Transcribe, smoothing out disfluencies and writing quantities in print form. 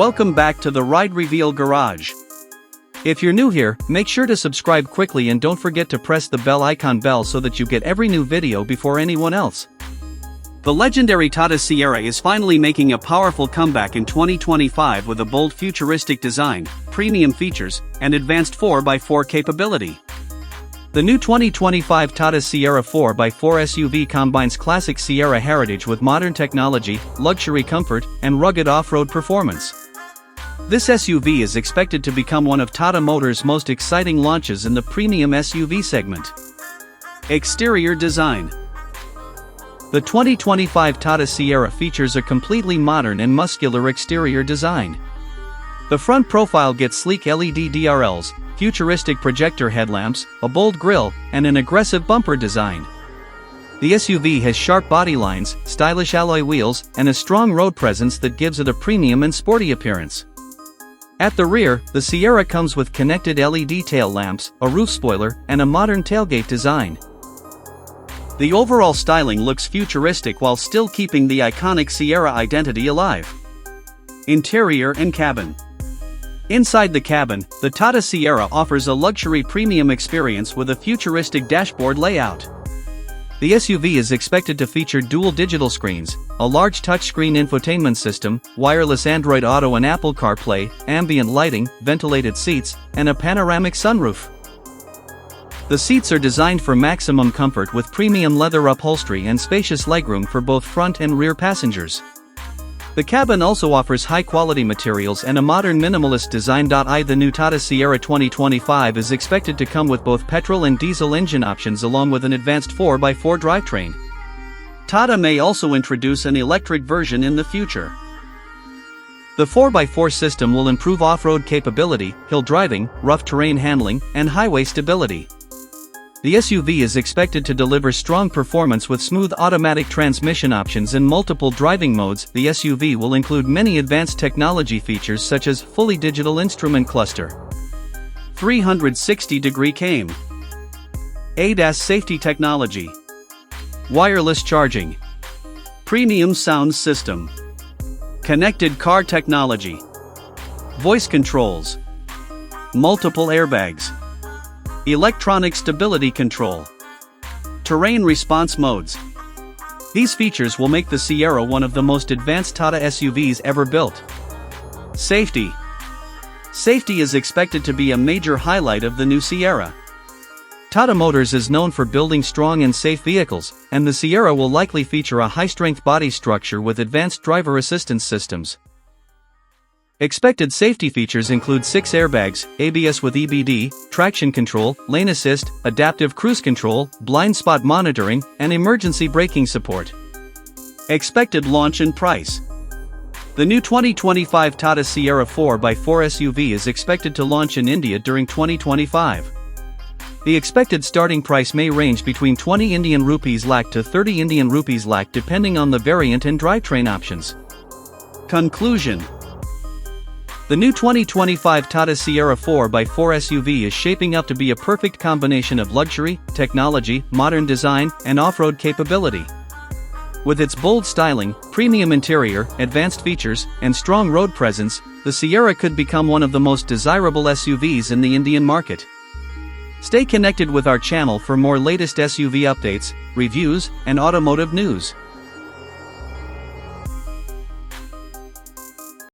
Welcome back to the Ride Reveal Garage. If you're new here, make sure to subscribe quickly and don't forget to press the bell icon so that you get every new video before anyone else. The legendary Tata Sierra is finally making a powerful comeback in 2025 with a bold futuristic design, premium features, and advanced 4x4 capability. The new 2025 Tata Sierra 4x4 SUV combines classic Sierra heritage with modern technology, luxury comfort, and rugged off-road performance. This SUV is expected to become one of Tata Motors' most exciting launches in the premium SUV segment. Exterior design. The 2025 Tata Sierra features a completely modern and muscular exterior design. The front profile gets sleek LED DRLs, futuristic projector headlamps, a bold grille, and an aggressive bumper design. The SUV has sharp body lines, stylish alloy wheels, and a strong road presence that gives it a premium and sporty appearance. At the rear, the Sierra comes with connected LED tail lamps, a roof spoiler, and a modern tailgate design. The overall styling looks futuristic while still keeping the iconic Sierra identity alive. Interior and cabin. Inside the cabin, the Tata Sierra offers a luxury premium experience with a futuristic dashboard layout. The SUV is expected to feature dual digital screens, a large touchscreen infotainment system, wireless Android Auto and Apple CarPlay, ambient lighting, ventilated seats, and a panoramic sunroof. The seats are designed for maximum comfort with premium leather upholstery and spacious legroom for both front and rear passengers. The cabin also offers high-quality materials and a modern minimalist design. The new Tata Sierra 2025 is expected to come with both petrol and diesel engine options along with an advanced 4x4 drivetrain. Tata may also introduce an electric version in the future. The 4x4 system will improve off-road capability, hill driving, rough terrain handling, and highway stability. The SUV is expected to deliver strong performance with smooth automatic transmission options in multiple driving modes. The SUV will include many advanced technology features such as fully digital instrument cluster, 360-degree cam, ADAS safety technology, wireless charging, premium sound system, connected car technology, voice controls, multiple airbags, electronic stability control, terrain response modes. These features will make the Sierra one of the most advanced Tata SUVs ever built. Safety. Safety is expected to be a major highlight of the new Sierra. Tata Motors is known for building strong and safe vehicles, and the Sierra will likely feature a high-strength body structure with advanced driver assistance systems. Expected safety features include 6 airbags, ABS with EBD, traction control, lane assist, adaptive cruise control, blind spot monitoring, and emergency braking support. Expected launch and price. The new 2025 Tata Sierra 4x4 SUV is expected to launch in India during 2025. The expected starting price may range between 20 Indian rupees lakh to 30 Indian rupees lakh depending on the variant and drivetrain options. Conclusion. The new 2025 Tata Sierra 4x4 SUV is shaping up to be a perfect combination of luxury, technology, modern design, and off-road capability. With its bold styling, premium interior, advanced features, and strong road presence, the Sierra could become one of the most desirable SUVs in the Indian market. Stay connected with our channel for more latest SUV updates, reviews, and automotive news.